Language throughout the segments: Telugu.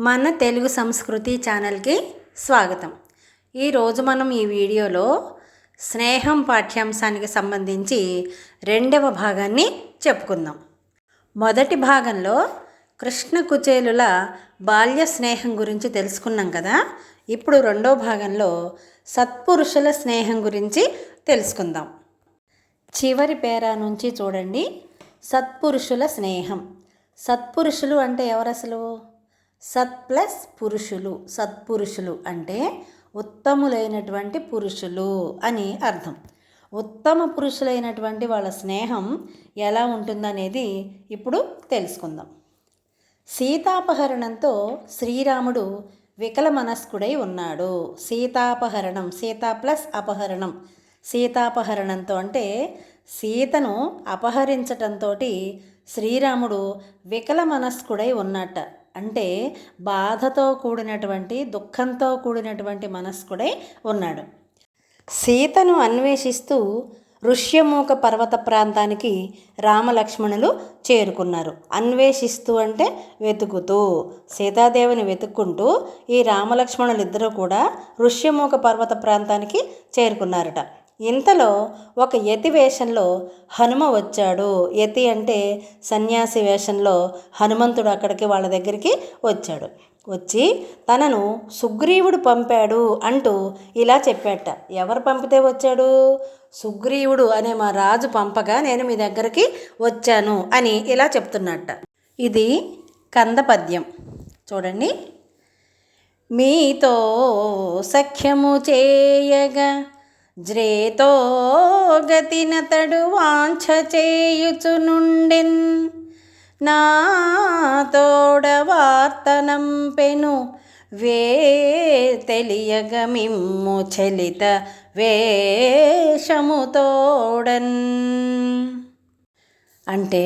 మన తెలుగు సంస్కృతి ఛానల్కి స్వాగతం. ఈరోజు మనం ఈ వీడియోలో స్నేహం పాఠ్యాంశానికి సంబంధించి రెండవ భాగాన్ని చెప్పుకుందాం. మొదటి భాగంలో కృష్ణ కుచేలుల బాల్య స్నేహం గురించి తెలుసుకున్నాం కదా. ఇప్పుడు రెండో భాగంలో సత్పురుషుల స్నేహం గురించి తెలుసుకుందాం. చివరి పేరా నుంచి చూడండి. సత్పురుషుల స్నేహం. సత్పురుషులు అంటే ఎవరు అసలు? సత్ ప్లస్ పురుషులు. సత్పురుషులు అంటే ఉత్తములైనటువంటి పురుషులు అని అర్థం. ఉత్తమ పురుషులైనటువంటి వాళ్ళ స్నేహం ఎలా ఉంటుందనేది ఇప్పుడు తెలుసుకుందాం. సీతాపహరణంతో శ్రీరాముడు వికల మనస్కుడై ఉన్నాడు. సీతాపహరణం, సీత ప్లస్ అపహరణం. సీతాపహరణంతో అంటే సీతను అపహరించటంతో శ్రీరాముడు వికల మనస్కుడై ఉన్నట్ట. అంటే బాధతో కూడినటువంటి, దుఃఖంతో కూడినటువంటి మనస్కుడై ఉన్నాడు. సీతను అన్వేషిస్తూ ఋష్యమూక పర్వత ప్రాంతానికి రామలక్ష్మణులు చేరుకున్నారు. అన్వేషిస్తూ అంటే వెతుకుతూ, సీతాదేవిని వెతుక్కుంటూ ఈ రామలక్ష్మణులు ఇద్దరూ కూడా ఋష్యమూక పర్వత ప్రాంతానికి చేరుకున్నారట. ఇంతలో ఒక యతి వేషంలో హనుమ వచ్చాడు. యతి అంటే సన్యాసి వేషంలో హనుమంతుడు అక్కడికి వాళ్ళ దగ్గరికి వచ్చాడు. వచ్చి తనను సుగ్రీవుడు పంపాడు అంటూ ఇలా చెప్పాట. ఎవరు పంపితే వచ్చాడు? సుగ్రీవుడు అనే మా రాజు పంపగా నేను మీ దగ్గరికి వచ్చాను అని ఇలా చెప్తున్నట్ట. ఇది కందపద్యం. చూడండి. మీతో సఖ్యము చేయగా జ్రేతో గతినతడు వాంఛ చేయుచునుండెన్, నా తోడ వార్తనంపెను వే తెలియగ మిమ్ము చలిత వేషముతోడన్. అంటే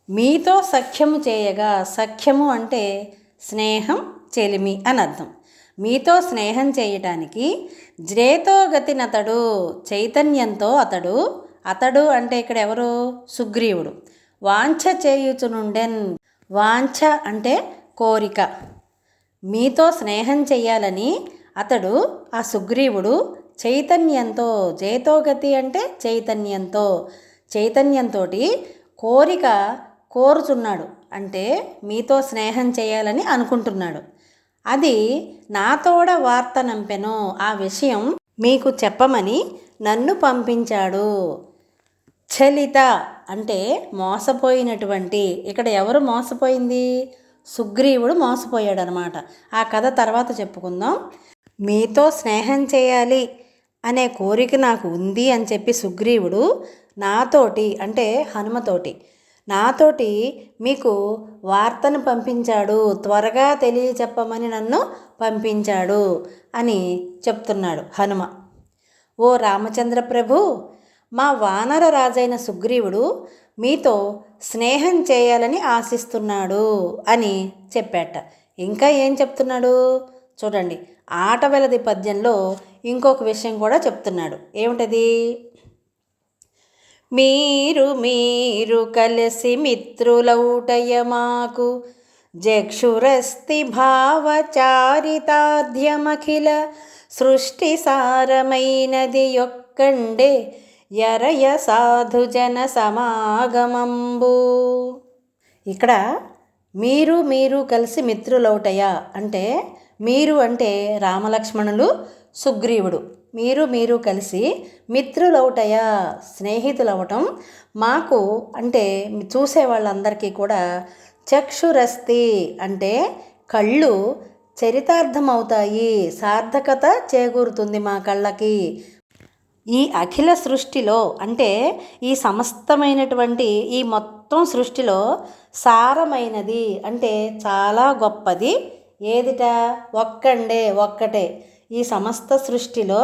మీతో సఖ్యము చేయగా, సఖ్యము అంటే స్నేహం, చెలిమి అని అర్థం. మీతో స్నేహం చేయటానికి జ్రేతో గతినతడు, చైతన్యంతో అతడు, అతడు అంటే ఇక్కడ ఎవరు? సుగ్రీవుడు. వాంఛ చేయుచునుండెన్. వాంఛ అంటే కోరిక. మీతో స్నేహం చెయ్యాలని అతడు, ఆ సుగ్రీవుడు చైతన్యంతో, జేతోగతి అంటే చైతన్యంతో, చైతన్యంతో కోరిక కోరుచున్నాడు. అంటే మీతో స్నేహం చేయాలని అనుకుంటున్నాడు. అది నాతోడ వార్త నంపెను, ఆ విషయం మీకు చెప్పమని నన్ను పంపించాడు. చలిత అంటే మోసపోయినటువంటి. ఇక్కడ ఎవరు మోసపోయింది? సుగ్రీవుడు మోసపోయాడు అనమాట. ఆ కథ తర్వాత చెప్పుకుందాం. మీతో స్నేహం చేయాలి అనే కోరిక నాకు ఉంది అని చెప్పి సుగ్రీవుడు నాతోటి అంటే హనుమతోటి, నాతోటి మీకు వార్తను పంపించాడు, త్వరగా తెలియచెప్పమని నన్ను పంపించాడు అని చెప్తున్నాడు హనుమ. ఓ రామచంద్ర ప్రభు, మా వానర రాజైన సుగ్రీవుడు మీతో స్నేహం చేయాలని ఆశిస్తున్నాడు అని చెప్పాట. ఇంకా ఏం చెప్తున్నాడు చూడండి. ఆటవెలది పద్యంలో ఇంకొక విషయం కూడా చెప్తున్నాడు. ఏమిటది? మీరు కలిసి మిత్రులౌటయ మాకు జక్షురస్తి భావచారితాధ్యమఖిల సృష్టి సారమైనది యొక్కండే యరయ సాధుజన సమాగమంబు. ఇక్కడ మీరు కలిసి మిత్రులౌటయ అంటే మీరు అంటే రామలక్ష్మణులు, సుగ్రీవుడు. మీరు కలిసి మిత్రులౌటయ స్నేహితులవటం మాకు అంటే చూసే వాళ్ళందరికీ కూడా చక్షురస్తి అంటే కళ్ళు చరితార్థమవుతాయి, సార్థకత చేకూరుతుంది మా కళ్ళకి. ఈ అఖిల సృష్టిలో అంటే ఈ సమస్తమైనటువంటి ఈ మొత్తం సృష్టిలో సారమైనది అంటే చాలా గొప్పది ఏదిట? ఒక్కండే, ఒక్కటే. ఈ సమస్త సృష్టిలో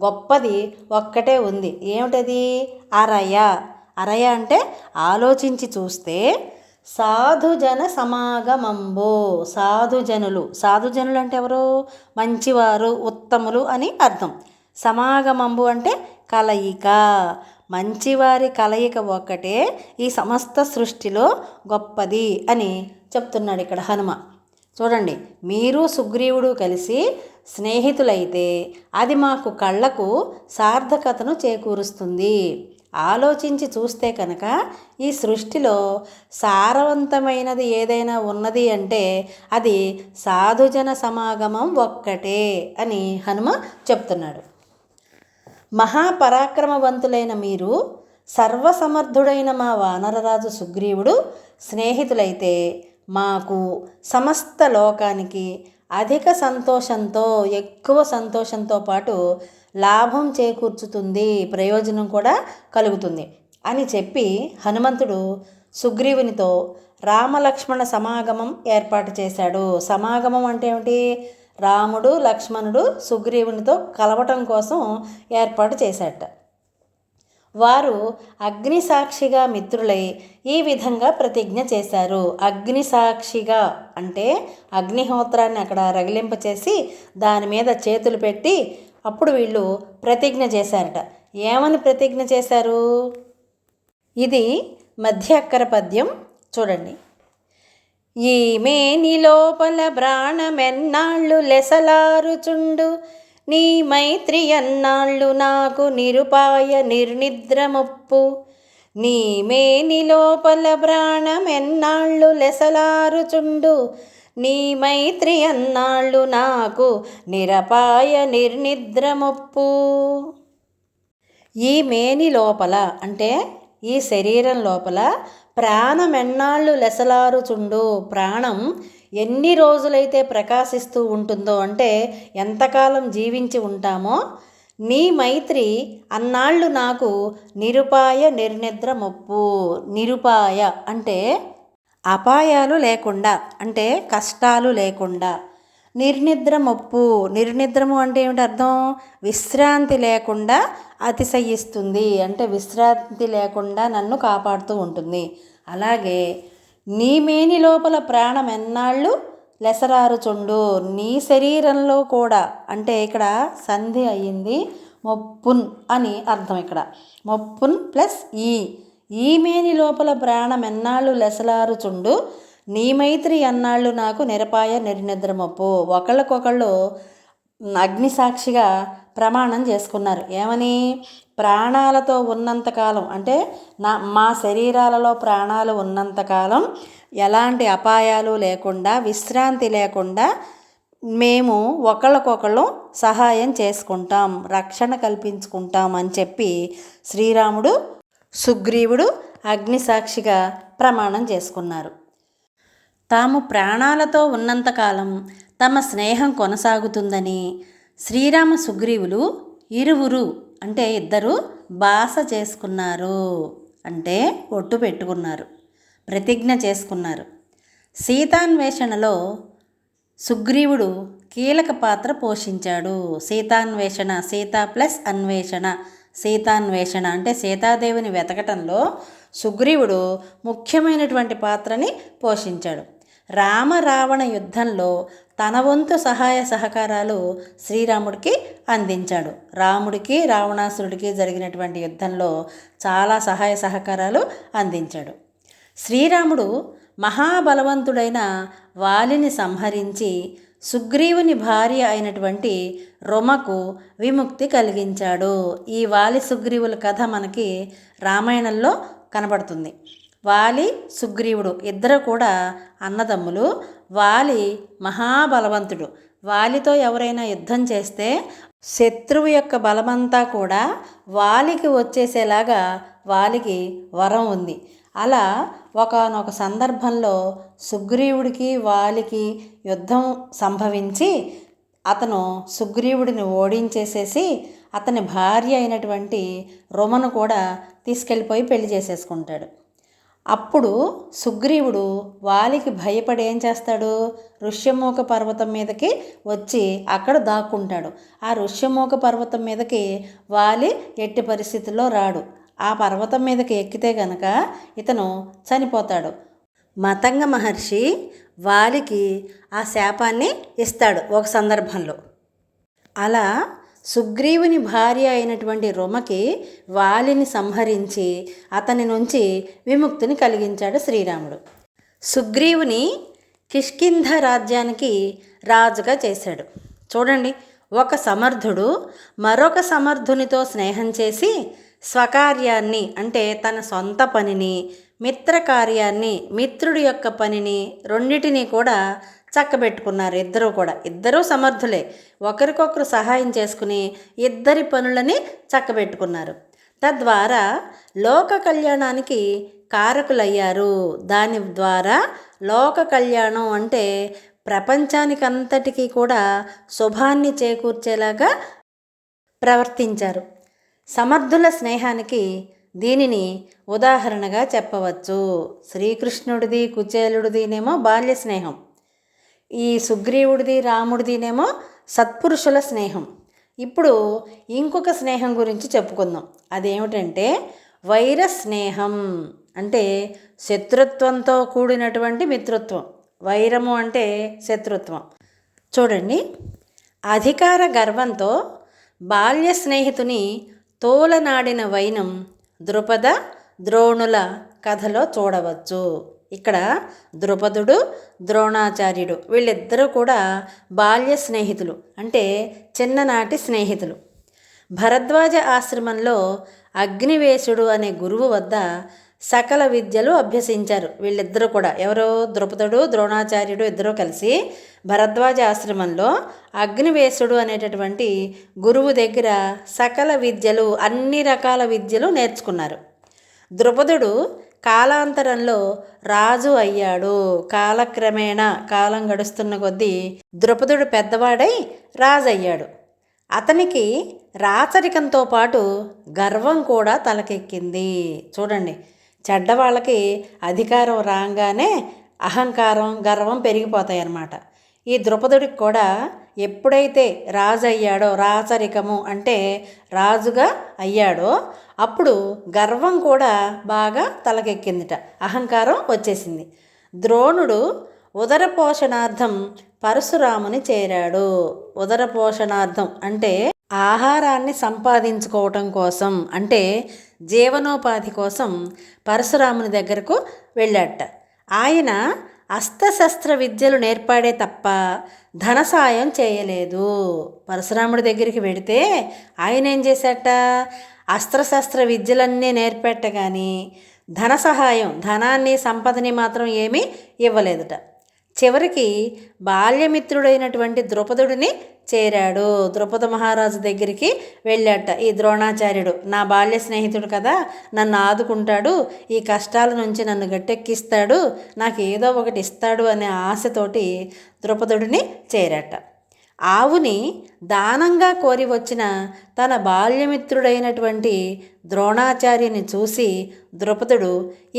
గొప్పది ఒక్కటే ఉంది. ఏమిటది? అరయ. అరయ అంటే ఆలోచించి చూస్తే సాధుజన సమాగమంబు. సాధుజనులు, సాధుజనులు అంటే ఎవరు? మంచివారు, ఉత్తములు అని అర్థం. సమాగమంబు అంటే కలయిక. మంచివారి కలయిక ఒక్కటే ఈ సమస్త సృష్టిలో గొప్పది అని చెప్తున్నాడు ఇక్కడ హనుమ. చూడండి, మీరు సుగ్రీవుడు కలిసి స్నేహితులైతే అది మాకు కళ్ళకు సార్థకతను చేకూరుస్తుంది. ఆలోచించి చూస్తే కనుక ఈ సృష్టిలో సారవంతమైనది ఏదైనా ఉన్నది అంటే అది సాధుజన సమాగమం ఒక్కటే అని హనుమ చెప్తున్నాడు. మహాపరాక్రమవంతులైన మీరు సర్వసమర్థుడైన మా వానరరాజు సుగ్రీవుడు స్నేహితులైతే మాకు సమస్త లోకానికి అధిక సంతోషంతో, ఎక్కువ సంతోషంతో పాటు లాభం చేకూర్చుతుంది, ప్రయోజనం కూడా కలుగుతుంది అని చెప్పి హనుమంతుడు సుగ్రీవునితో రామలక్ష్మణ సమాగమం ఏర్పాటు చేశాడు. సమాగమం అంటే ఏమిటి? రాముడు లక్ష్మణుడు సుగ్రీవునితో కలవటం కోసం ఏర్పాటు చేశాట. వారు అగ్నిసాక్షిగా మిత్రులై ఈ విధంగా ప్రతిజ్ఞ చేశారు. అగ్నిసాక్షిగా అంటే అగ్నిహోత్రాన్ని అక్కడ రగిలింపచేసి దాని మీద చేతులు పెట్టి అప్పుడు వీళ్ళు ప్రతిజ్ఞ చేశారట. ఏమని ప్రతిజ్ఞ చేశారు? ఇది మధ్య అక్కర పద్యం చూడండి. ఈ మేని లోపల ప్రాణమెన్నాళ్ళు లెసలారుచుండు, నీ మైత్రి అన్నాళ్ళు నాకు నిరుపాయ నిర్నిద్రమొప్పు. నీ మేని లోపల ప్రాణమెన్నాళ్ళు లెసలారుచుండు, నీ మైత్రి అన్నాళ్ళు నాకు నిరపాయ నిర్నిద్రమొప్పు. ఈ మేని లోపల అంటే ఈ శరీరం లోపల ప్రాణమెన్నాళ్ళు లెసలారుచుండు, ప్రాణం ఎన్ని రోజులైతే ప్రకాశిస్తూ ఉంటుందో అంటే ఎంతకాలం జీవించి ఉంటామో, నీ మైత్రి అన్నాళ్ళు నాకు నిరుపాయ నిర్నిద్రమొప్పు. నిరుపాయ అంటే అపాయాలు లేకుండా, అంటే కష్టాలు లేకుండా. నిర్నిద్రమొప్పు, నిర్నిద్రము అంటే ఏమిటి అర్థం? విశ్రాంతి లేకుండా అతిశయిస్తుంది, అంటే విశ్రాంతి లేకుండా నన్ను కాపాడుతూ ఉంటుంది. అలాగే నీ మేని లోపల ప్రాణం ఎన్నాళ్ళు లెసరారుచుండు, నీ శరీరంలో కూడా, అంటే ఇక్కడ సంధి అయ్యింది, మొప్పున్ అని అర్థం. ఇక్కడ మొప్పున్ ప్లస్ ఈ మేని లోపల ప్రాణం ఎన్నాళ్ళు లెసలారుచుండు, నీ మైత్రి అన్నాళ్ళు నాకు నిరపాయ నిర్నిద్రమొప్పు. ఒకళ్ళకొకళ్ళు అగ్నిసాక్షిగా ప్రమాణం చేసుకున్నారు. ఏమని? ప్రాణాలతో ఉన్నంతకాలం, అంటే మా శరీరాలలో ప్రాణాలు ఉన్నంతకాలం ఎలాంటి అపాయాలు లేకుండా, విశ్రాంతి లేకుండా మేము ఒకళ్ళకొకళ్ళు సహాయం చేసుకుంటాం, రక్షణ కల్పించుకుంటాం అని చెప్పి శ్రీరాముడు సుగ్రీవుడు అగ్నిసాక్షిగా ప్రమాణం చేసుకున్నారు. తాము ప్రాణాలతో ఉన్నంతకాలం తమ స్నేహం కొనసాగుతుందని శ్రీరామ సుగ్రీవులు ఇరువురు అంటే ఇద్దరు బాస చేసుకున్నారు, అంటే ఒట్టు పెట్టుకున్నారు, ప్రతిజ్ఞ చేసుకున్నారు. సీతాన్వేషణలో సుగ్రీవుడు కీలక పాత్ర పోషించాడు. సీతాన్వేషణ, సీత ప్లస్ అన్వేషణ, సీతాన్వేషణ అంటే సీతాదేవిని వెతకటంలో సుగ్రీవుడు ముఖ్యమైనటువంటి పాత్రని పోషించాడు. రామరావణ యుద్ధంలో తన వంతు సహాయ సహకారాలు శ్రీరాముడికి అందించాడు. రాముడికి రావణాసురుడికి జరిగినటువంటి యుద్ధంలో చాలా సహాయ సహకారాలు అందించాడు. శ్రీరాముడు మహాబలవంతుడైన వాలిని సంహరించి సుగ్రీవుని భార్య అయినటువంటి రొమకు విముక్తి కలిగించాడు. ఈ వాలి సుగ్రీవుల కథ మనకి రామాయణంలో కనబడుతుంది. వాలి సుగ్రీవుడు ఇద్దరు కూడా అన్నదమ్ములు. వాలి మహాబలవంతుడు. వాలితో ఎవరైనా యుద్ధం చేస్తే శత్రువు యొక్క బలమంతా కూడా వాలికి వచ్చేసేలాగా వాలికి వరం ఉంది. అలా ఒకానొక సందర్భంలో సుగ్రీవుడికి వాలికి యుద్ధం సంభవించి అతను సుగ్రీవుడిని ఓడించేసేసి అతని భార్య అయినటువంటి రొమను కూడా తీసుకెళ్ళిపోయి పెళ్లి చేసేసుకుంటాడు. అప్పుడు సుగ్రీవుడు వాలికి భయపడి ఏం చేస్తాడు? ఋష్యమూక పర్వతం మీదకి వచ్చి అక్కడ దాక్కుంటాడు. ఆ ఋష్యమూక పర్వతం మీదకి వాలి ఎట్టి పరిస్థితుల్లో రాడు. ఆ పర్వతం మీదకి ఎక్కితే గనక ఇతను చనిపోతాడు. మతంగ మహర్షి వాలికి ఆ శాపాన్ని ఇస్తాడు ఒక సందర్భంలో. అలా సుగ్రీవుని భార్య అయినటువంటి రొమకి వాలిని సంహరించి అతని నుంచి విముక్తిని కలిగించాడు శ్రీరాముడు. సుగ్రీవుని కిష్కింధ రాజ్యానికి రాజుగా చేశాడు. చూడండి, ఒక సమర్థుడు మరొక సమర్థునితో స్నేహం చేసి స్వకార్యాన్ని అంటే తన సొంత పనిని, మిత్రకార్యాన్ని మిత్రుడి యొక్క పనిని రెండిటినీ కూడా చక్కబెట్టుకున్నారు. ఇద్దరూ సమర్థులే. ఒకరికొకరు సహాయం చేసుకుని ఇద్దరి పనులని చక్కబెట్టుకున్నారు. తద్వారా లోక కళ్యాణానికి కారకులయ్యారు. దాని ద్వారా లోక కళ్యాణం అంటే ప్రపంచానికంతటికీ కూడా శుభాన్ని చేకూర్చేలాగా ప్రవర్తించారు. సమర్థుల స్నేహానికి దీనిని ఉదాహరణగా చెప్పవచ్చు. శ్రీకృష్ణుడిది కుచేలుడిదినేమో బాల్య స్నేహం, ఈ సుగ్రీవుడిది రాముడిదినేమో సత్పురుషుల స్నేహం. ఇప్పుడు ఇంకొక స్నేహం గురించి చెప్పుకుందాం. అదేమిటంటే వైర స్నేహం. అంటే శత్రుత్వంతో కూడినటువంటి మిత్రత్వం. వైరము అంటే శత్రుత్వం. చూడండి, అధికార గర్వంతో బాల్య స్నేహితుని తోలనాడిన వైనం ద్రుపద ద్రోణుల కథలో చూడవచ్చు. ఇక్కడ ద్రుపదుడు ద్రోణాచార్యుడు వీళ్ళిద్దరూ కూడా బాల్య స్నేహితులు, అంటే చిన్ననాటి స్నేహితులు. భరద్వాజ ఆశ్రమంలో అగ్నివేశుడు అనే గురువు వద్ద సకల విద్యలు అభ్యసించారు వీళ్ళిద్దరూ కూడా. ఎవరో ద్రుపదుడు ద్రోణాచార్యుడు ఇద్దరూ కలిసి భరద్వాజ ఆశ్రమంలో అగ్నివేశుడు అనేటటువంటి గురువు దగ్గర సకల విద్యలు, అన్ని రకాల విద్యలు నేర్చుకున్నారు. ద్రుపదుడు కాలాంతరంలో రాజు అయ్యాడు. కాలక్రమేణా కాలం గడుస్తున్న కొద్దీ ద్రుపదుడు పెద్దవాడై రాజు అయ్యాడు. అతనికి రాచరికంతో పాటు గర్వం కూడా తలకెక్కింది. చూడండి, చెడ్డవాళ్ళకి అధికారం రాగానే అహంకారం గర్వం పెరిగిపోతాయి అన్నమాట. ఈ ద్రుపదుడికి కూడా ఎప్పుడైతే రాజు అయ్యాడో, రాచరికము అంటే రాజుగా అయ్యాడో, అప్పుడు గర్వం కూడా బాగా తలకెక్కిందిట, అహంకారం వచ్చేసింది. ద్రోణుడు ఉదర పోషణార్థం పరశురాముని చేరాడు. ఉదర పోషణార్థం అంటే ఆహారాన్ని సంపాదించుకోవటం కోసం, అంటే జీవనోపాధి కోసం పరశురాముని దగ్గరకు వెళ్ళాట. ఆయన అస్త్రశస్త్ర విద్యలు నేర్పాడే తప్ప ధన సాయం చేయలేదు. పరశురాముడి దగ్గరికి వెడితే ఆయన ఏం చేశాట, అస్త్రశస్త్ర విద్యలన్నీ నేర్పెట్ట కానీ ధన సహాయం, ధనాన్ని సంపదని మాత్రం ఏమీ ఇవ్వలేదుట. చివరికి బాల్యమిత్రుడైనటువంటి ద్రుపదుడిని చేరాడు. ద్రుపద మహారాజు దగ్గరికి వెళ్ళాట ఈ ద్రోణాచార్యుడు. నా బాల్య స్నేహితుడు కదా, నన్ను ఆదుకుంటాడు, ఈ కష్టాల నుంచి నన్ను గట్టెక్కిస్తాడు, నాకు ఏదో ఒకటి ఇస్తాడు అనే ఆశతోటి ద్రుపదుడిని చేరాట. ఆవుని దానంగా కోరి వచ్చిన తన బాల్యమిత్రుడైనటువంటి ద్రోణాచార్యుని చూసి ద్రుపదుడు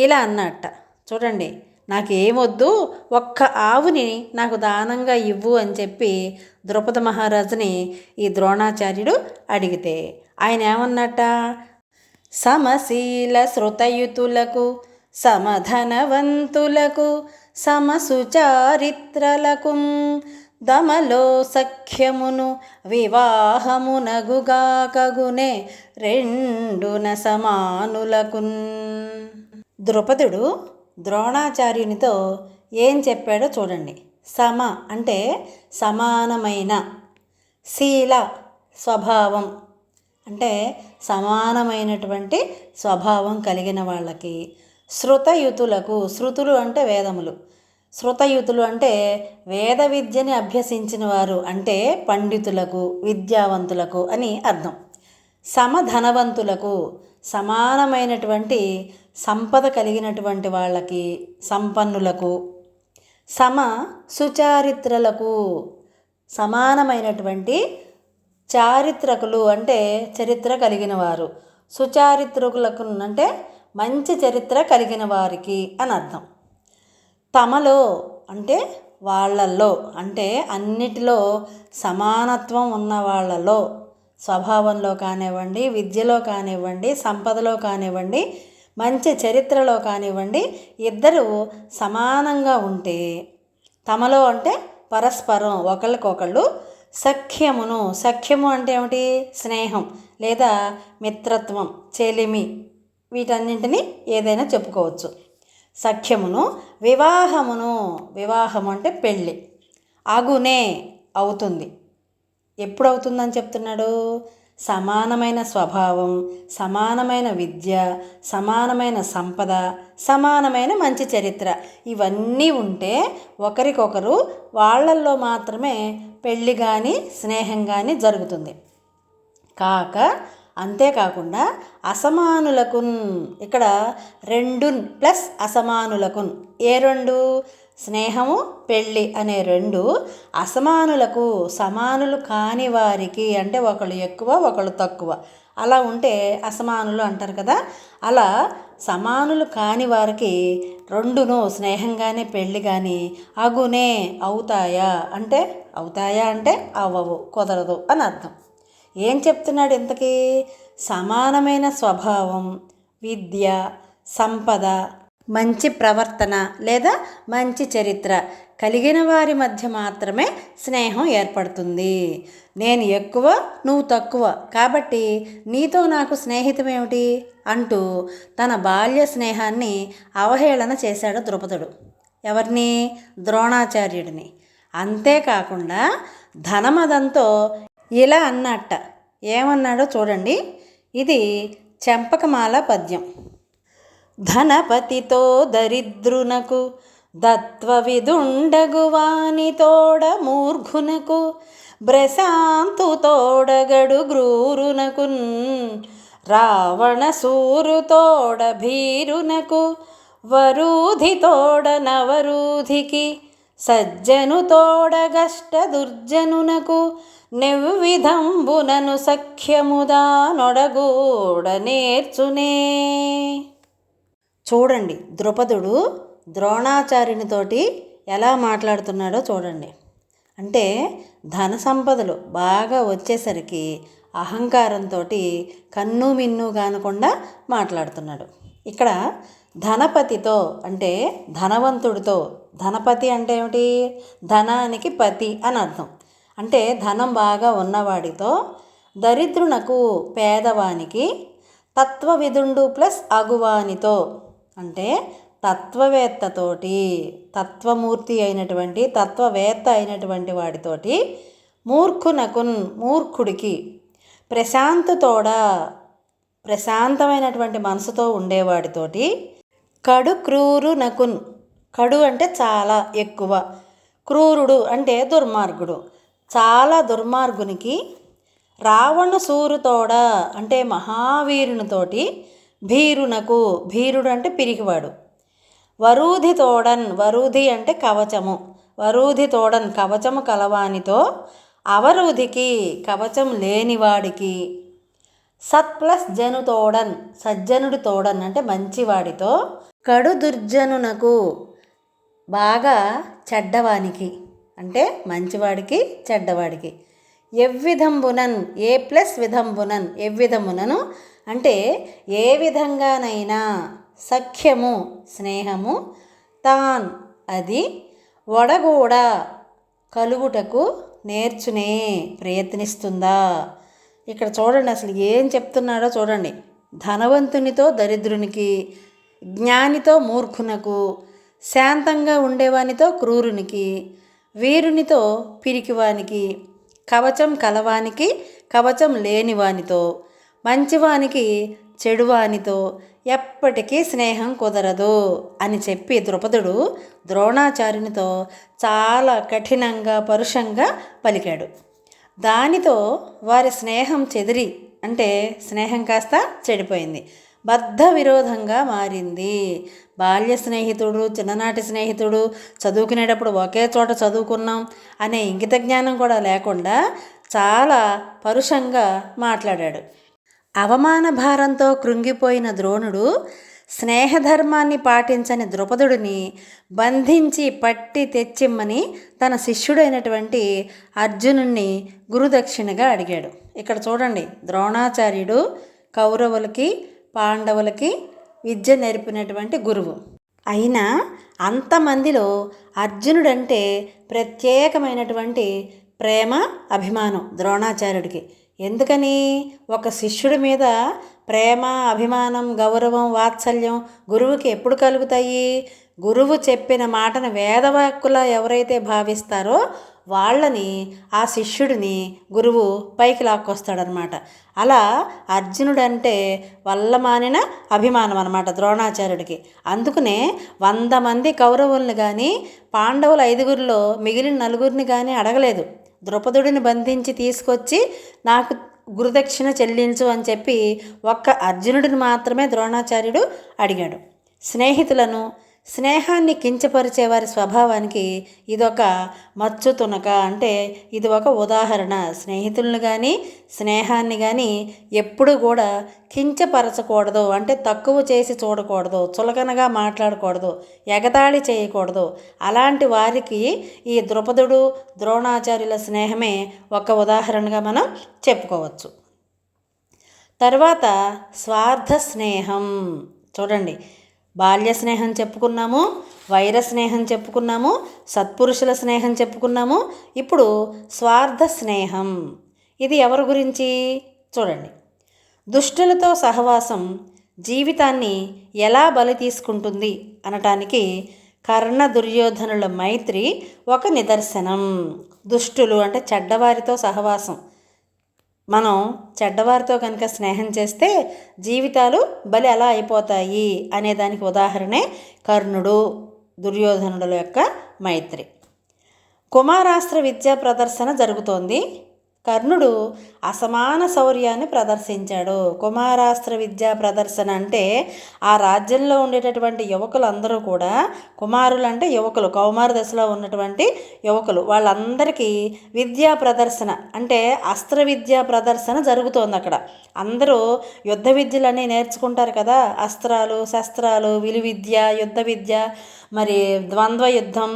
ఇలా అన్నట్ట. చూడండి, నాకేమొద్దు, ఒక్క ఆవుని నాకు దానంగా ఇవ్వు అని చెప్పి ద్రుపద మహారాజుని ఈ ద్రోణాచార్యుడు అడిగితే ఆయన ఏమన్నట్ట, సమశీల శృతయుతులకు సమధనవంతులకు సమసుచారిత్రలకు దమలో సఖ్యమును వివాహమునగుగాకగునే రెండున సమానులకున్. ద్రుపదుడు ద్రోణాచార్యునితో ఏం చెప్పాడో చూడండి. సమ అంటే సమానమైన, శీల స్వభావం అంటే సమానమైనటువంటి స్వభావం కలిగిన వాళ్ళకి, శృతయుతులకు, శృతులు అంటే వేదములు, శృతయుతులు అంటే వేద విద్యని అభ్యసించిన వారు అంటే పండితులకు, విద్యావంతులకు అని అర్థం. సమధనవంతులకు, సమానమైనటువంటి సంపద కలిగినటువంటి వాళ్ళకి, సంపన్నులకు. సమ సుచారిత్రలకు, సమానమైనటువంటి చారిత్రకులు అంటే చరిత్ర కలిగిన వారు, సుచారిత్రకులకు అంటే మంచి చరిత్ర కలిగిన వారికి అని అర్థం. తమలో అంటే వాళ్ళల్లో, అంటే అన్నిటిలో సమానత్వం ఉన్న వాళ్ళలో, స్వభావంలో కానివ్వండి, విద్యలో కానివ్వండి, సంపదలో కానివ్వండి, మంచి చరిత్రలో కానివ్వండి, ఇద్దరు సమానంగా ఉంటే తమలో అంటే పరస్పరం ఒకళ్ళకొకళ్ళు సఖ్యమును, సఖ్యము అంటే ఏమిటి, స్నేహం లేదా మిత్రత్వం, చెలిమి, వీటన్నింటినీ ఏదైనా చెప్పుకోవచ్చు. సఖ్యమును వివాహమును, వివాహము అంటే పెళ్ళి, అగునే అవుతుంది. ఎప్పుడు అవుతుందని చెప్తున్నాడు? సమానమైన స్వభావం, సమానమైన విద్య, సమానమైన సంపద, సమానమైన మంచి చరిత్ర ఇవన్నీ ఉంటే ఒకరికొకరు వాళ్ళల్లో మాత్రమే పెళ్ళి కానీ స్నేహం కానీ జరుగుతుంది. అంతేకాకుండా అసమానులకున్, ఇక్కడ రెండున్ ప్లస్ అసమానులకున్, ఏ రెండు? స్నేహము పెళ్ళి అనే రెండు అసమానులకు, సమానులు కాని వారికి, అంటే ఒకళ్ళు ఎక్కువ ఒకళ్ళు తక్కువ అలా ఉంటే అసమానులు అంటారు కదా, అలా సమానులు కాని వారికి రెండును, స్నేహం కానీ పెళ్ళి కానీ అగునే అవుతాయా అంటే అవ్వవు, కుదరదు అని అర్థం. ఏం చెప్తున్నాడు ఇంతకీ? సమానమైన స్వభావం, విద్య, సంపద, మంచి ప్రవర్తన లేదా మంచి చరిత్ర కలిగిన వారి మధ్య మాత్రమే స్నేహం ఏర్పడుతుంది. నేను ఎక్కువ నువ్వు తక్కువ కాబట్టి నీతో నాకు స్నేహితమేమిటి అంటూ తన బాల్య స్నేహాన్ని అవహేళన చేశాడు ద్రుపదుడు. ఎవరిని? ద్రోణాచార్యుడిని. అంతేకాకుండా ధనమదంతో ఇలా అన్నట్ట. ఏమన్నాడో చూడండి. ఇది చెంపకమాల పద్యం. ధనపతితో దరిద్రునకు దత్వవిదుండగువాని తోడ మూర్ఘునకు బ్రశాంతు తోడగడు గ్రూరునకున్ రావణ సూరు తోడ భీరునకు వరూధి తోడ నవరూధికి సజ్జను తోడగష్ట దుర్జనునకు నెవ్విధంబునను సఖ్యముదా నొడగూడ నేర్చునే. చూడండి ద్రుపదుడు ద్రోణాచార్యునితోటి ఎలా మాట్లాడుతున్నాడో చూడండి. అంటే ధన సంపదలు బాగా వచ్చేసరికి అహంకారంతో కన్ను మిన్ను కానకుండా మాట్లాడుతున్నాడు. ఇక్కడ ధనపతితో అంటే ధనవంతుడితో, ధనపతి అంటే ఏమిటి? ధనానికి పతి అని అర్థం. అంటే ధనం బాగా ఉన్నవాడితో, దరిద్రునకు పేదవానికి, తత్వవిదుండు ప్లస్ అగువానితో అంటే తత్వవేత్తతోటి, తత్వమూర్తి అయినటువంటి తత్వవేత్త అయినటువంటి వాడితోటి, మూర్ఖునకున్ మూర్ఖుడికి, ప్రశాంతతోడ ప్రశాంతమైనటువంటి మనసుతో ఉండేవాడితోటి, కడు క్రూరునకున్ కడు అంటే చాలా ఎక్కువ, క్రూరుడు అంటే దుర్మార్గుడు, చాలా దుర్మార్గునికి, రావణ సూరుతోడ అంటే మహావీరునితోటి, భీరునకు భీరుడు అంటే పిరికివాడు, వరూధి తోడన్ వరూధి అంటే కవచము, వరూధి తోడన్ కవచము కలవానితో, అవరూధికి కవచం లేనివాడికి, సత్ ప్లస్ జను తోడన్ సజ్జనుడి తోడన్ అంటే మంచివాడితో, కడు దుర్జనునకు బాగా చెడ్డవానికి అంటే మంచివాడికి చెడ్డవాడికి, ఎవ్విధంబునన్ ఏ ప్లస్ విధంబునన్ ఎవ్విధమునను అంటే ఏ విధంగానైనా, సఖ్యము స్నేహము, తాన్ అది, వడగూడ కలుగుటకు నేర్చునే ప్రయత్నిస్తుందా. ఇక్కడ చూడండి అసలు ఏం చెప్తున్నాడో చూడండి. ధనవంతునితో దరిద్రునికి, జ్ఞానితో మూర్ఖునకు, శాంతంగా ఉండేవానితో క్రూరునికి, వీరునితో పిరికివానికి, కవచం కలవానికి కవచం లేనివానితో, మంచివానికి చెడువానితో ఎప్పటికీ స్నేహం కుదరదు అని చెప్పి ద్రుపదుడు ద్రోణాచార్యునితో చాలా కఠినంగా పరుషంగా పలికాడు. దానితో వారి స్నేహం చెదిరి అంటే స్నేహం కాస్త చెడిపోయింది, బద్ధ విరోధంగా మారింది. బాల్య స్నేహితుడు, చిన్ననాటి స్నేహితుడు, చదువుకునేటప్పుడు ఒకే చోట చదువుకున్నాం అనే ఇంగిత జ్ఞానం కూడా లేకుండా చాలా పరుషంగా మాట్లాడాడు. అవమాన భారంతో కృంగిపోయిన ద్రోణుడు స్నేహధర్మాన్ని పాటించని ద్రుపదుడిని బంధించి పట్టి తెచ్చిమ్మని తన శిష్యుడైనటువంటి అర్జునుణ్ణి గురుదక్షిణగా అడిగాడు. ఇక్కడ చూడండి, ద్రోణాచార్యుడు కౌరవులకి పాండవులకి విద్య నేర్పినటువంటి గురువు. అయినా అంతమందిలో అర్జునుడంటే ప్రత్యేకమైనటువంటి ప్రేమ అభిమానం ద్రోణాచార్యుడికి. ఎందుకని? ఒక శిష్యుడి మీద ప్రేమ, అభిమానం, గౌరవం, వాత్సల్యం గురువుకి ఎప్పుడు కలుగుతాయి? గురువు చెప్పిన మాటను వేదవాక్కులా ఎవరైతే భావిస్తారో వాళ్ళని, ఆ శిష్యుడిని గురువు పైకి లాక్కొస్తాడనమాట. అలా అర్జునుడంటే వల్లమానిన అభిమానం అనమాట ద్రోణాచార్యుడికి. అందుకనే 100 మంది కౌరవుల్ని కానీ, పాండవుల 5గురిలో మిగిలిన 4గురిని కానీ అడగలేదు. ద్రుపదుడిని బంధించి తీసుకొచ్చి నాకు గురుదక్షిణ చెల్లించు అని చెప్పి ఒక్క అర్జునుడిని మాత్రమే ద్రోణాచార్యుడు అడిగాడు. స్నేహితులను, స్నేహాన్ని కించపరిచే వారి స్వభావానికి ఇదొక మచ్చు తునక, అంటే ఇది ఒక ఉదాహరణ. స్నేహితులను కానీ, స్నేహాన్ని కానీ ఎప్పుడు కూడా కించపరచకూడదు, అంటే తక్కువ చేసి చూడకూడదు, చులకనగా మాట్లాడకూడదు, ఎగతాళి చేయకూడదు. అలాంటి వారికి ఈ ద్రుపదుడు, ద్రోణాచార్యుల స్నేహమే ఒక ఉదాహరణగా మనం చెప్పుకోవచ్చు. తర్వాత స్వార్థ స్నేహం. చూడండి, బాల్య స్నేహం చెప్పుకున్నాము, వైర స్నేహం చెప్పుకున్నాము, సత్పురుషుల స్నేహం చెప్పుకున్నాము. ఇప్పుడు స్వార్థ స్నేహం. ఇది ఎవరి గురించి? చూడండి, దుష్టులతో సహవాసం జీవితాన్ని ఎలా బలి తీసుకుంటుంది అనటానికి కర్ణ దుర్యోధనుల మైత్రి ఒక నిదర్శనం. దుష్టులు అంటే చెడ్డవారితో సహవాసం, మనం చెడ్డవారితో కనుక స్నేహం చేస్తే జీవితాలు బలి ఎలా అయిపోతాయి అనేదానికి ఉదాహరణే కర్ణుడు, దుర్యోధనుడుల యొక్క మైత్రి. కుమారాస్త్ర విద్యా ప్రదర్శన జరుగుతోంది. కర్ణుడు అసమాన శౌర్యాన్ని ప్రదర్శించాడు. కుమారాస్త్ర విద్యా ప్రదర్శన అంటే ఆ రాజ్యంలో ఉండేటటువంటి యువకులందరూ కూడా, కుమారులు అంటే యువకులు, కౌమార దశలో ఉన్నటువంటి యువకులు, వాళ్ళందరికీ విద్యా ప్రదర్శన అంటే అస్త్ర విద్యా ప్రదర్శన జరుగుతోంది అక్కడ. అందరూ యుద్ధ విద్యలన్నీ నేర్చుకుంటారు కదా, అస్త్రాలు, శస్త్రాలు, విలువిద్య, యుద్ధ విద్య, మరి ద్వంద్వ యుద్ధం,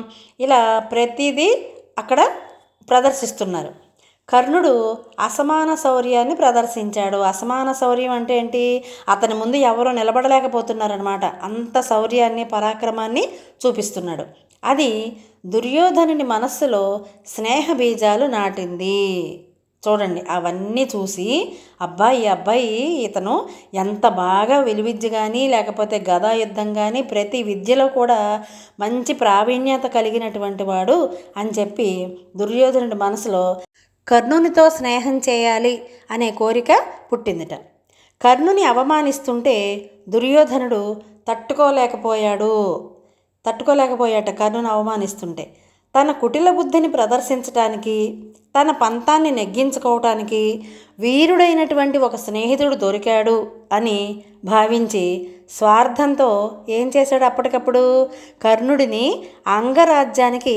ఇలా ప్రతిదీ అక్కడ ప్రదర్శిస్తున్నారు. కర్ణుడు అసమాన శౌర్యాన్ని ప్రదర్శించాడు. అసమాన శౌర్యం అంటే ఏంటి? అతని ముందు ఎవరో నిలబడలేకపోతున్నారనమాట. అంత శౌర్యాన్ని, పరాక్రమాన్ని చూపిస్తున్నాడు. అది దుర్యోధనుని మనస్సులో స్నేహ బీజాలు నాటింది. చూడండి, అవన్నీ చూసి ఈ అబ్బాయి ఇతను ఎంత బాగా విలువిద్య కానీ, లేకపోతే గదా యుద్ధం కానీ, ప్రతి విద్యలో కూడా మంచి ప్రావీణ్యత కలిగినటువంటి వాడు అని చెప్పి దుర్యోధనుడి మనసులో కర్ణునితో స్నేహం చేయాలి అనే కోరిక పుట్టిందిట. కర్ణుని అవమానిస్తుంటే దుర్యోధనుడు తట్టుకోలేకపోయాట. కర్ణుని అవమానిస్తుంటే తన కుటిల బుద్ధిని ప్రదర్శించటానికి, తన పంతాన్ని నెగ్గించుకోవటానికి వీరుడైనటువంటి ఒక స్నేహితుడు దొరికాడు అని భావించి స్వార్థంతో ఏం చేశాడు? అప్పటికప్పుడు కర్ణుడిని అంగరాజ్యానికి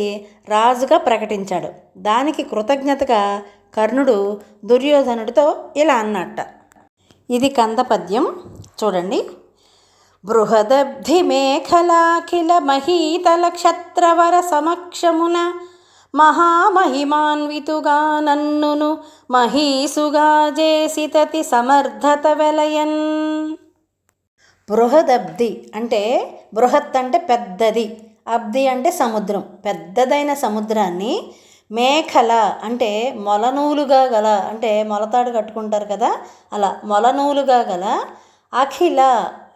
రాజుగా ప్రకటించాడు. దానికి కృతజ్ఞతగా కర్ణుడు దుర్యోధనుడితో ఇలా అన్నట్ట. ఇది కంద పద్యం. చూడండి, బృహదబ్ధి మేఖలాఖిల మహీతల క్షత్రవర సమక్షమున మహామహిమాన్వితుగా నన్నును మహీసుగా జేసితతి సమర్థత వెలయన్. బృహదబ్ధి అంటే, బృహత్ అంటే పెద్దది, అబ్ధి అంటే సముద్రం, పెద్దదైన సముద్రాన్ని, మేఖల అంటే మొలనూలుగా గల, అంటే మొలతాడు కట్టుకుంటారు కదా, అలా మొలనూలుగా గల, అఖిల,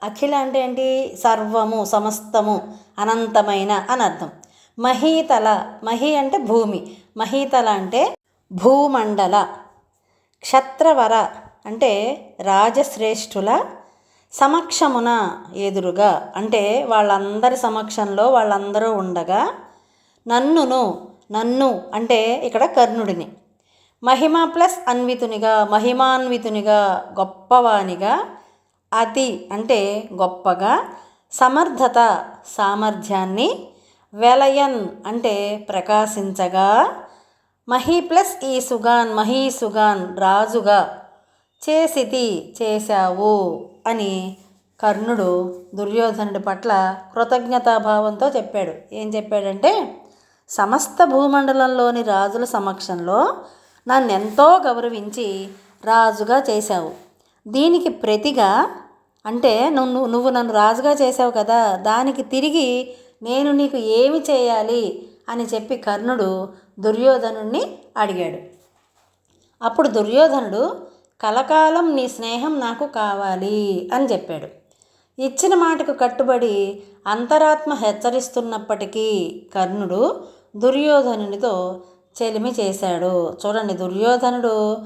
అఖిల అంటే ఏంటి? సర్వము, సమస్తము, అనంతమైన అని అర్థం. మహీతల, మహి అంటే భూమి, మహీతల అంటే భూమండల, క్షత్రవర అంటే రాజశ్రేష్ఠుల, సమక్షమున ఎదురుగా అంటే వాళ్ళందరి సమక్షంలో వాళ్ళందరూ ఉండగా, నన్ను అంటే ఇక్కడ కర్ణుడిని, మహిమ ప్లస్ అన్వితునిగా, మహిమాన్వితునిగా, గొప్పవానిగా, అతి అంటే గొప్పగా, సమర్థత సామర్థ్యాన్ని, వెలయన్ అంటే ప్రకాశించగా, మహీ ప్లస్ ఈసుగాన్ మహీసుగాన్ రాజుగా, చేశావు అని కర్ణుడు దుర్యోధనుడి పట్ల కృతజ్ఞతాభావంతో చెప్పాడు. ఏం చెప్పాడంటే, సమస్త భూమండలంలోని రాజుల సమక్షంలో నన్నెంతో గౌరవించి రాజుగా చేశావు. దీనికి ప్రతిగా అంటే నువ్వు నన్ను రాజుగా చేసావు కదా, దానికి తిరిగి నేను నీకు ఏమి చేయాలి అని చెప్పి కర్ణుడు దుర్యోధనుణ్ణి అడిగాడు. అప్పుడు దుర్యోధనుడు కలకాలం నీ స్నేహం నాకు కావాలి అని చెప్పాడు. ఇచ్చిన మాటకు కట్టుబడి అంతరాత్మ హెచ్చరిస్తున్నప్పటికీ కర్ణుడు దుర్యోధనునితో చెలిమి చేశాడు. చూడండి, దుర్యోధనుడు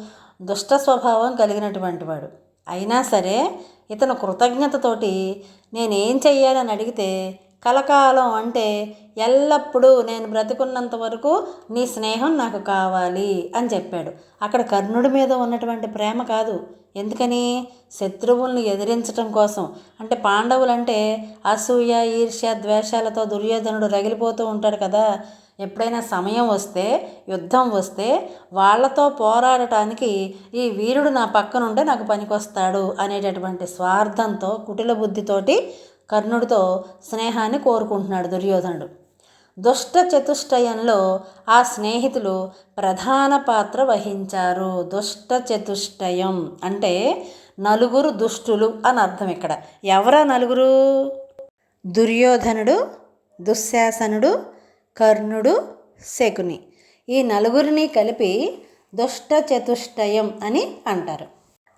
దుష్ట స్వభావం కలిగినటువంటి వాడు. అయినా సరే ఇతను కృతజ్ఞతతోటి నేనేం చెయ్యాలని అడిగితే కలకాలం అంటే ఎల్లప్పుడూ నేను బ్రతికున్నంత వరకు నీ స్నేహం నాకు కావాలి అని చెప్పాడు. అక్కడ కర్ణుడి మీద ఉన్నటువంటి ప్రేమ కాదు. ఎందుకని? శత్రువుల్ని ఎదిరించటం కోసం. అంటే పాండవులంటే అసూయ, ఈర్ష్య, ద్వేషాలతో దుర్యోధనుడు రగిలిపోతూ ఉంటాడు కదా. ఎప్పుడైనా సమయం వస్తే, యుద్ధం వస్తే వాళ్ళతో పోరాడటానికి ఈ వీరుడు నా పక్కనుంటే నాకు పనికొస్తాడు అనేటటువంటి స్వార్థంతో, కుటిల బుద్ధితోటి కర్ణుడితో స్నేహాన్ని కోరుకుంటున్నాడు దుర్యోధనుడు. దుష్ట చతుష్టయంలో ఆ స్నేహితులు ప్రధాన పాత్ర వహించారు. దుష్ట చతుష్టయం అంటే నలుగురు దుష్టులు అని అర్థం. ఇక్కడ ఎవరా నలుగురు? దుర్యోధనుడు, దుశ్శాసనుడు, కర్ణుడు, శకుని. ఈ నలుగురిని కలిపి దుష్ట చతుష్టయం అని అంటారు.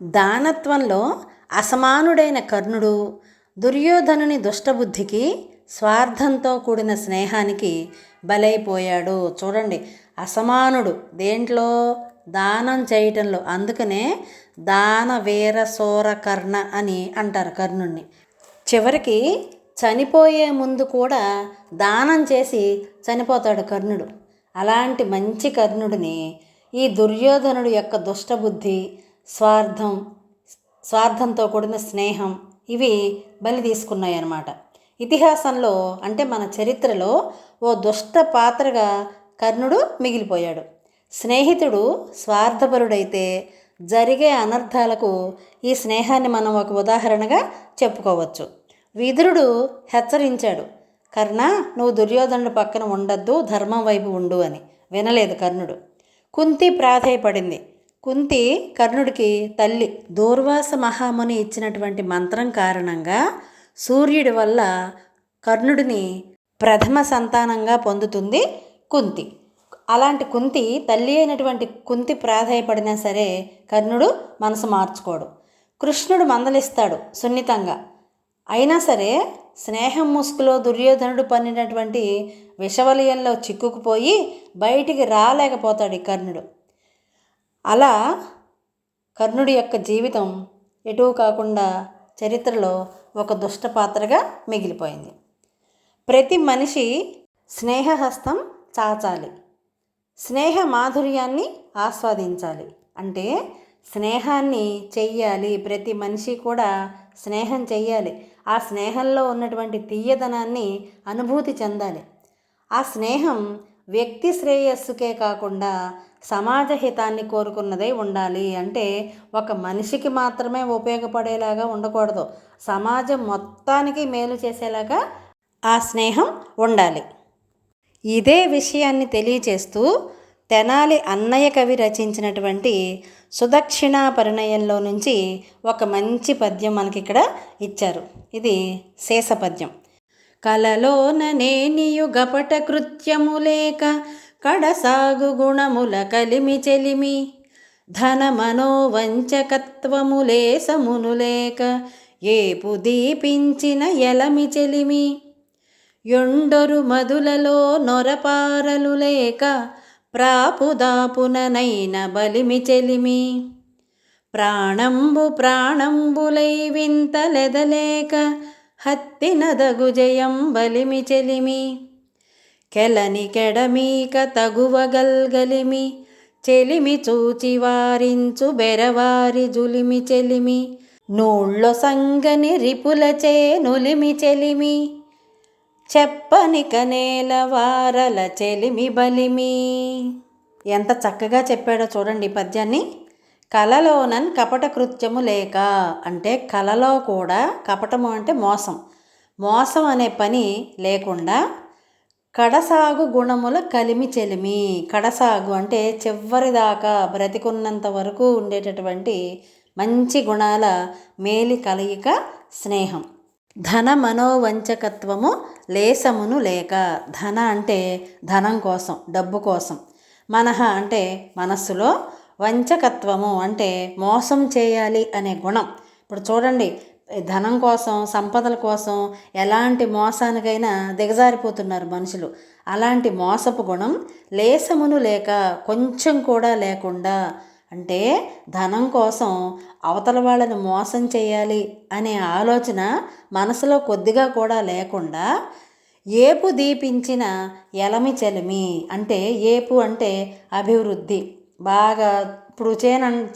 దానత్వంలో అసమానుడైన కర్ణుడు దుర్యోధనుని దుష్టబుద్ధికి, స్వార్థంతో కూడిన స్నేహానికి బలైపోయాడు. చూడండి, అసమానుడు దేంట్లో? దానం చేయటంలో. అందుకనే దాన వీర శూర కర్ణ అని అంటారు కర్ణుణ్ణి. చివరికి చనిపోయే ముందు కూడా దానం చేసి చనిపోతాడు కర్ణుడు. అలాంటి మంచి కర్ణుడిని ఈ దుర్యోధనుడు యొక్క దుష్టబుద్ధి, స్వార్థంతో కూడిన స్నేహం ఇవి బలి తీసుకున్నాయి అన్నమాట. ఇతిహాసంలో అంటే మన చరిత్రలో ఓ దుష్ట పాత్రగా కర్ణుడు మిగిలిపోయాడు. స్నేహితుడు స్వార్థపరుడైతే జరిగే అనర్థాలకు ఈ స్నేహాన్ని మనం ఒక ఉదాహరణగా చెప్పుకోవచ్చు. విదురుడు హెచ్చరించాడు, కర్ణ నువ్వు దుర్యోధనుడి పక్కన ఉండద్దు, ధర్మం వైపు ఉండు అని. వినలేదు కర్ణుడు. కుంతి ప్రాధేయపడింది. కుంతి కర్ణుడికి తల్లి. దూర్వాస మహాముని ఇచ్చినటువంటి మంత్రం కారణంగా సూర్యుడి వల్ల కర్ణుడిని ప్రథమ సంతానంగా పొందుతుంది కుంతి. అలాంటి కుంతి, తల్లి అయినటువంటి కుంతి ప్రాధేయపడినా సరే కర్ణుడు మనసు మార్చుకోడు. కృష్ణుడు మందలిస్తాడు సున్నితంగా. అయినా సరే స్నేహం ముసుగులో దుర్యోధనుడు పన్నినటువంటి విషవలయంలో చిక్కుకుపోయి బయటికి రాలేకపోతాడు ఈ కర్ణుడు. అలా కర్ణుడి యొక్క జీవితం ఎటూ కాకుండా చరిత్రలో ఒక దుష్ట పాత్రగా మిగిలిపోయింది. ప్రతి మనిషి స్నేహహస్తం చాచాలి, స్నేహ మాధుర్యాన్ని ఆస్వాదించాలి. అంటే స్నేహాన్ని చెయ్యాలి. ప్రతి మనిషి కూడా స్నేహం చెయ్యాలి. ఆ స్నేహంలో ఉన్నటువంటి తీయదనాన్ని అనుభూతి చెందాలి. ఆ స్నేహం వ్యక్తి శ్రేయస్సుకే కాకుండా సమాజ హితాన్ని కోరుకున్నదై ఉండాలి. అంటే ఒక మనిషికి మాత్రమే ఉపయోగపడేలాగా ఉండకూడదు, సమాజం మొత్తానికి మేలు చేసేలాగా ఆ స్నేహం ఉండాలి. ఇదే విషయాన్ని తెలియచేస్తూ తెనాలి అన్నయ్య కవి రచించినటువంటి సుదక్షిణా పరిణయంలో నుంచి ఒక మంచి పద్యం మనకి ఇక్కడ ఇచ్చారు. ఇది శేష పద్యం. కలలోన నేనియు గపట కృత్యము లేక కడసాగు గుణముల కలిమి చెలిమి ధన మనోవంచకత్వము లేసమును లేక ఏపు దీపించిన ఎలమి చెలిమి యొండొరు మధులలో నొరపారలు లేక ప్రాపుదాపుననైన బలిమి చెలిమి ప్రాణంబులై వింతలెదలేక హత్తినదగు జయం బలిమి చెలిమి కెలని కెడమీక తగువగల్గలిమి చెలిమి చూచి వారించు బెరవారి జులిమి చెలిమి నూళ్ళో సంగని రిపులచే నులిమి చెలిమి చెప్పని కనేల వారల చెలిమి బలిమి. ఎంత చక్కగా చెప్పాడో చూడండి ఈ పద్యాన్ని. కలలోనన్ కపట కృత్యము లేక అంటే కలలో కూడా కపటము అంటే మోసం అనే పని లేకుండా కడసాగు గుణముల కలిమి చెలిమి. కడసాగు అంటే చివరిదాకా బ్రతికున్నంత వరకు ఉండేటటువంటి మంచి గుణాల మేలి కలయిక స్నేహం. ధన మనోవంచకత్వము లేసమును లేక. ధన అంటే ధనం కోసం, డబ్బు కోసం. మనహ అంటే మనస్సులో, వంచకత్వము అంటే మోసం చేయాలి అనే గుణం. ఇప్పుడు చూడండి, ధనం కోసం, సంపదల కోసం ఎలాంటి మోసానికైనా దిగజారిపోతున్నారు మనుషులు. అలాంటి మోసపు గుణం లేశమును లేక, కొంచెం కూడా లేకుండా, అంటే ధనం కోసం అవతల వాళ్ళని మోసం చేయాలి అనే ఆలోచన మనసులో కొద్దిగా కూడా లేకుండా, ఏపు దీపించిన ఎలమి చెలిమి, అంటే ఏపు అంటే అభివృద్ధి. బాగా ఇప్పుడు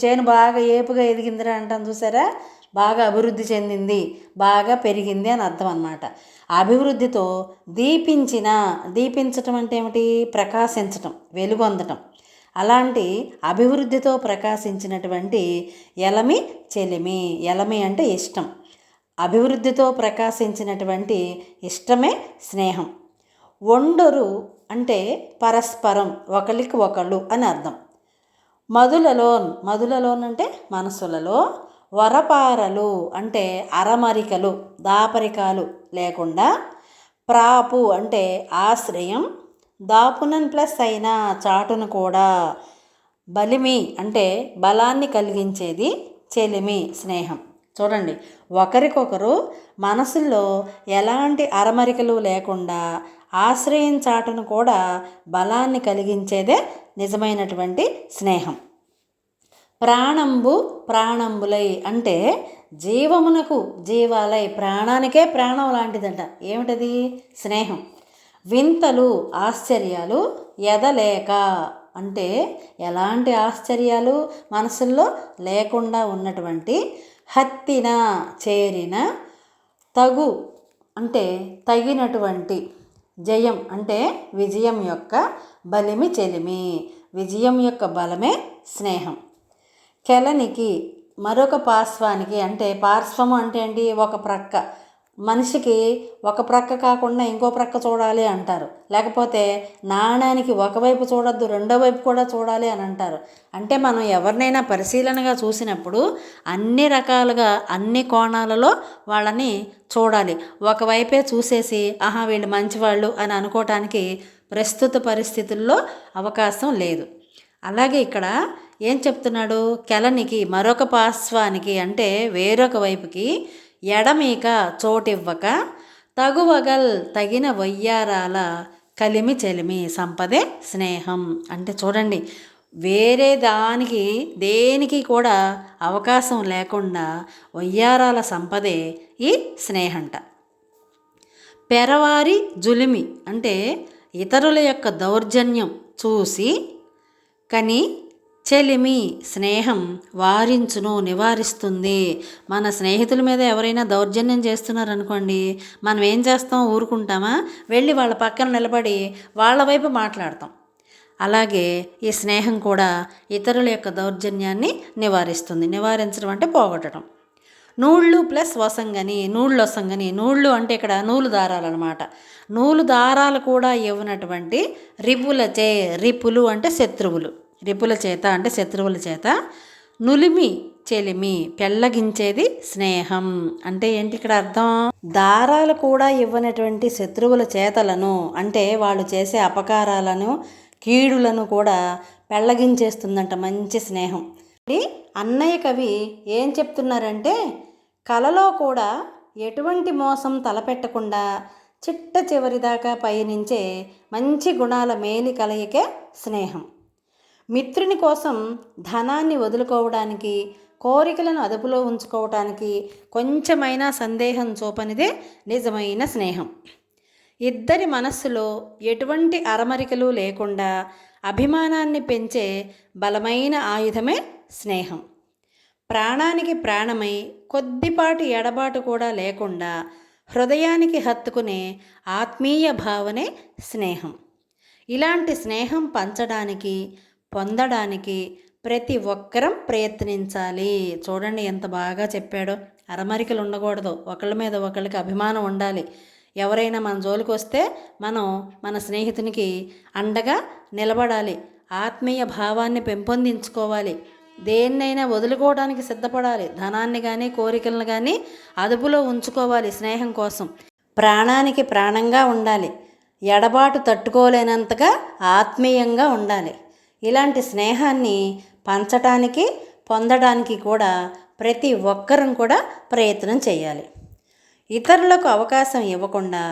చేను బాగా ఏపుగా ఎదిగిందిరా అంటాం చూసారా, బాగా అభివృద్ధి చెందింది, బాగా పెరిగింది అని అర్థం అన్నమాట. అభివృద్ధితో దీపించటం అంటే ఏమిటి? ప్రకాశించటం, వెలుగొందటం. అలాంటి అభివృద్ధితో ప్రకాశించినటువంటి ఎలమి చెలిమి. ఎలమి అంటే ఇష్టం. అభివృద్ధితో ప్రకాశించినటువంటి ఇష్టమే స్నేహం. ఒండొరు అంటే పరస్పరం, ఒకరికి ఒకళ్ళు అని అర్థం. మధులలోన్ అంటే మనసులలో. వరపారలు అంటే అరమరికలు, దాపరికాలు లేకుండా. ప్రాపు అంటే ఆశ్రయం, దాపునన్ ప్లస్ అయినా చాటును కూడా. బలిమి అంటే బలాన్ని కలిగించేది. చెలిమి స్నేహం. చూడండి, ఒకరికొకరు మనసుల్లో ఎలాంటి అరమరికలు లేకుండా ఆశ్రయం చాటును కూడా బలాన్ని కలిగించేదే నిజమైనటువంటి స్నేహం. ప్రాణంబులై అంటే జీవమునకు జీవాలై, ప్రాణానికే ప్రాణం లాంటిదంట. ఏమిటది? స్నేహం. వింతలు ఆశ్చర్యాలు ఎదలేక, అంటే ఎలాంటి ఆశ్చర్యాలు మనసుల్లో లేకుండా ఉన్నటువంటి. హత్తిన చేరిన, తగు అంటే తగినటువంటి, జయం అంటే విజయం యొక్క బలిమి చెలిమి. విజయం యొక్క బలమే స్నేహం. కెలనికి మరొక పార్శ్వానికి, అంటే పార్శ్వము అంటే ఏంటి? ఒక ప్రక్క. మనిషికి ఒక ప్రక్క కాకుండా ఇంకో ప్రక్క చూడాలి అంటారు. లేకపోతే నాణానికి ఒకవైపు చూడొద్దు, రెండో వైపు కూడా చూడాలి అని అంటారు. అంటే మనం ఎవరినైనా పరిశీలనగా చూసినప్పుడు అన్ని రకాలుగా, అన్ని కోణాలలో వాళ్ళని చూడాలి. ఒకవైపే చూసేసి ఆహా వీళ్ళు మంచివాళ్ళు అని అనుకోవటానికి ప్రస్తుత పరిస్థితుల్లో అవకాశం లేదు. అలాగే ఇక్కడ ఏం చెప్తున్నాడు? కెలనికి మరొక పార్శ్వానికి, అంటే వేరొక వైపుకి, ఎడమీక చోటివ్వక, తగువగల్ తగిన వయ్యారాల కలిమి చెలిమి. సంపదే స్నేహం. అంటే చూడండి, వేరే దేనికి కూడా అవకాశం లేకుండా వయ్యారాల సంపదే ఈ స్నేహంట. పెరవారి జులిమి అంటే ఇతరుల యొక్క దౌర్జన్యం చూసి కని, చెలిమి స్నేహం వారించును, నివారిస్తుంది. మన స్నేహితుల మీద ఎవరైనా దౌర్జన్యం చేస్తున్నారనుకోండి, మనం ఏం చేస్తాం? ఊరుకుంటామా? వెళ్ళి వాళ్ళ పక్కన నిలబడి వాళ్ళ వైపు మాట్లాడతాం. అలాగే ఈ స్నేహం కూడా ఇతరుల యొక్క దౌర్జన్యాన్ని నివారిస్తుంది. నివారించడం అంటే పోగొట్టడం. నూళ్ళు ప్లస్ వసంగని, నూళ్ళొసంగని. నూళ్ళు అంటే ఇక్కడ నూలు దారాలు అనమాట. నూలు దారాలు కూడా ఇవ్వనటువంటి రిపులు అంటే శత్రువులు, రిపుల చేత అంటే శత్రువుల చేత. నులిమి చెలిమి పెళ్ళగించేది స్నేహం. అంటే ఏంటి ఇక్కడ అర్థం? దారాలు కూడా ఇవ్వనటువంటి శత్రువుల చేతలను, అంటే వాళ్ళు చేసే అపకారాలను, కీడులను కూడా పెళ్ళగించేస్తుందంట మంచి స్నేహం. అన్నయ్య కవి ఏం చెప్తున్నారంటే, కలలో కూడా ఎటువంటి మోసం తలపెట్టకుండా చిట్ట చివరిదాకా పయనించే మంచి గుణాల మేలి కలయికే స్నేహం. మిత్రుని కోసం ధనాన్ని వదులుకోవడానికి, కోరికలను అదుపులో ఉంచుకోవటానికి కొంచెమైనా సందేహం చూపనిదే నిజమైన స్నేహం. ఇద్దరి మనస్సులో ఎటువంటి అరమరికలు లేకుండా అభిమానాన్ని పెంచే బలమైన ఆయుధమే స్నేహం. ప్రాణానికి ప్రాణమై కొద్దిపాటి ఎడబాటు కూడా లేకుండా హృదయానికి హత్తుకునే ఆత్మీయ భావనే స్నేహం. ఇలాంటి స్నేహం పంచడానికి, పొందడానికి ప్రతి ఒక్కరం ప్రయత్నించాలి. చూడండి ఎంత బాగా చెప్పాడో. అరమరికలు ఉండకూడదు, ఒకళ్ళ మీద ఒకళ్ళకి అభిమానం ఉండాలి. ఎవరైనా మన జోలికి వస్తే మనం మన స్నేహితునికి అండగా నిలబడాలి. ఆత్మీయ భావాన్ని పెంపొందించుకోవాలి. దేన్నైనా వదులుకోవడానికి సిద్ధపడాలి. ధనాన్ని కానీ, కోరికలను కానీ అదుపులో ఉంచుకోవాలి స్నేహం కోసం. ప్రాణానికి ప్రాణంగా ఉండాలి. ఎడబాటు తట్టుకోలేనంతగా ఆత్మీయంగా ఉండాలి. ఇలాంటి స్నేహాన్ని పంచటానికి పొందడానికి కూడా ప్రతి ఒక్కరం కూడా ప్రయత్నం చేయాలి. ఇతరులకు అవకాశం ఇవ్వకుండా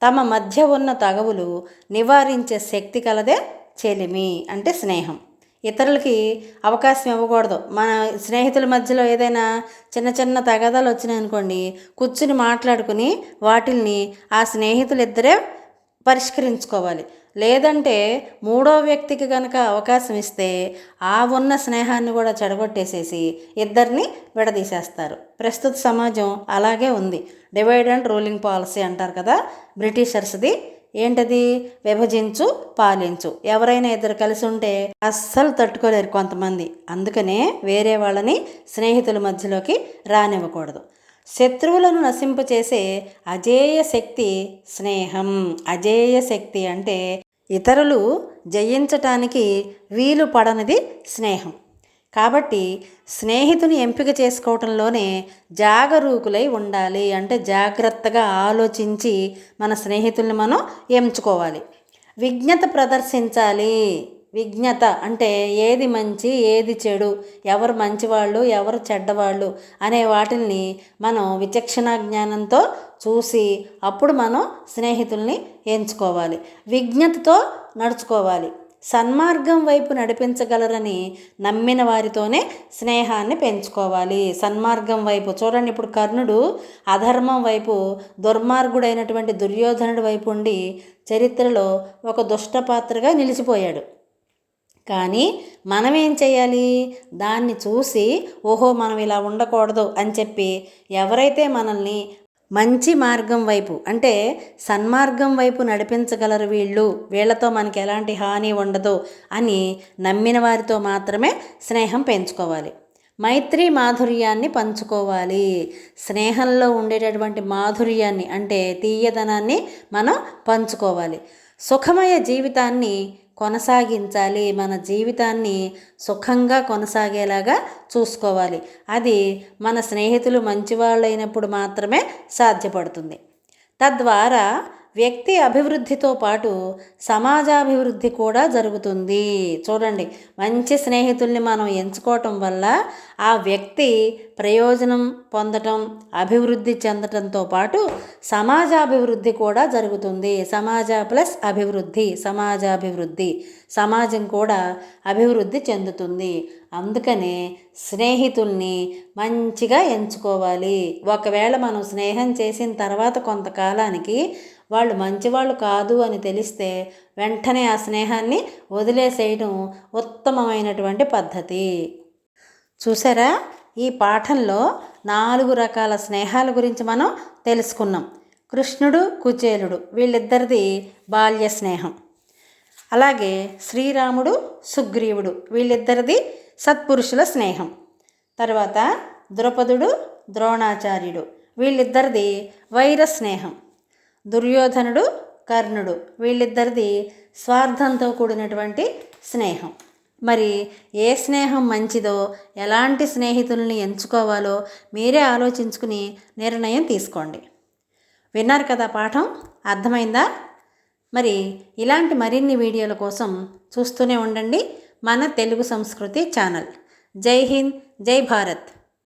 తమ మధ్య ఉన్న తగవులు నివారించే శక్తి కలదే చెలిమి అంటే స్నేహం. ఇతరులకి అవకాశం ఇవ్వకూడదు. మన స్నేహితుల మధ్యలో ఏదైనా చిన్న చిన్న తగాదాలు వచ్చినాయనుకోండి, కూర్చుని మాట్లాడుకుని వాటిల్ని ఆ స్నేహితులు ఇద్దరే పరిష్కరించుకోవాలి. లేదంటే మూడో వ్యక్తికి కనుక అవకాశం ఇస్తే ఆ ఉన్న స్నేహాన్ని కూడా చెడగొట్టేసేసి ఇద్దరిని విడదీసేస్తారు. ప్రస్తుత సమాజం అలాగే ఉంది. డివైడ్ అండ్ రూలింగ్ పాలసీ అంటారు కదా బ్రిటిషర్స్ది. ఏంటది? విభజించు పాలించు. ఎవరైనా ఇద్దరు కలిసి ఉంటే అస్సలు తట్టుకోలేరు కొంతమంది. అందుకనే వేరే వాళ్ళని స్నేహితుల మధ్యలోకి రానివ్వకూడదు. శత్రువులను నశింపచేసే అజేయ శక్తి స్నేహం. అజేయ శక్తి అంటే ఇతరులు జయించటానికి వీలు పడనిది స్నేహం. కాబట్టి స్నేహితుని ఎంపిక చేసుకోవటంలోనే జాగరూకులై ఉండాలి. అంటే జాగ్రత్తగా ఆలోచించి మన స్నేహితుల్ని మనం ఎంచుకోవాలి. విజ్ఞత ప్రదర్శించాలి. విజ్ఞత అంటే ఏది మంచి ఏది చెడు, ఎవరు మంచివాళ్ళు ఎవరు చెడ్డవాళ్ళు అనే వాటిని మనం విచక్షణ జ్ఞానంతో చూసి అప్పుడు మనం స్నేహితుల్ని ఎంచుకోవాలి. విజ్ఞతతో నడుచుకోవాలి. సన్మార్గం వైపు నడిపించగలరని నమ్మిన వారితోనే స్నేహాన్ని పెంచుకోవాలి. సన్మార్గం వైపు చూడండి, ఇప్పుడు కర్ణుడు అధర్మం వైపు దుర్మార్గుడైనటువంటి దుర్యోధనుడి వైపు ఉండి చరిత్రలో ఒక దుష్టపాత్రగా నిలిచిపోయాడు. కానీ మనం ఏం చేయాలి? దాన్ని చూసి ఓహో మనం ఇలా ఉండకూడదు అని చెప్పి ఎవరైతే మనల్ని మంచి మార్గం వైపు అంటే సన్మార్గం వైపు నడిపించగలరు, వీళ్ళతో మనకి ఎలాంటి హాని ఉండదు అని నమ్మిన వారితో మాత్రమే స్నేహం పెంచుకోవాలి. మైత్రి మాధుర్యాన్ని పంచుకోవాలి. స్నేహంలో ఉండేటటువంటి మాధుర్యాన్ని అంటే తీయదనాన్ని మనం పంచుకోవాలి. సుఖమయ జీవితాన్ని కొనసాగించాలి. మన జీవితాన్ని సుఖంగా కొనసాగేలాగా చూసుకోవాలి. అది మన స్నేహితులు మంచివాళ్ళైనప్పుడు మాత్రమే సాధ్యపడుతుంది. తద్వారా వ్యక్తి అభివృద్ధితో పాటు సమాజాభివృద్ధి కూడా జరుగుతుంది. చూడండి, మంచి స్నేహితుల్ని మనం ఎంచుకోవటం వల్ల ఆ వ్యక్తి ప్రయోజనం పొందటం, అభివృద్ధి చెందటంతో పాటు సమాజాభివృద్ధి కూడా జరుగుతుంది. సమాజ ప్లస్ అభివృద్ధి, సమాజాభివృద్ధి, సమాజం కూడా అభివృద్ధి చెందుతుంది. అందుకనే స్నేహితుల్ని మంచిగా ఎంచుకోవాలి. ఒకవేళ మనం స్నేహం చేసిన తర్వాత కొంతకాలానికి వాళ్ళు మంచివాళ్ళు కాదు అని తెలిస్తే వెంటనే ఆ స్నేహాన్ని వదిలేసేయడం ఉత్తమమైనటువంటి పద్ధతి. చూసారా, ఈ పాఠంలో 4 రకాల స్నేహాల గురించి మనం తెలుసుకున్నాం. కృష్ణుడు కుచేలుడు వీళ్ళిద్దరిది బాల్య స్నేహం. అలాగే శ్రీరాముడు సుగ్రీవుడు వీళ్ళిద్దరిది సత్పురుషుల స్నేహం. తర్వాత ద్రౌపదుడు ద్రోణాచార్యుడు వీళ్ళిద్దరిది వైర స్నేహం. దుర్యోధనుడు కర్ణుడు వీళ్ళిద్దరిది స్వార్థంతో కూడినటువంటి స్నేహం. మరి ఏ స్నేహం మంచిదో, ఎలాంటి స్నేహితుల్ని ఎంచుకోవాలో మీరే ఆలోచించుకుని నిర్ణయం తీసుకోండి. విన్నారు కదా పాఠం? అర్థమైందా? మరి ఇలాంటి మరిన్ని వీడియోల కోసం చూస్తూనే ఉండండి మన తెలుగు సంస్కృతి ఛానల్. జై హింద్, జై భారత్.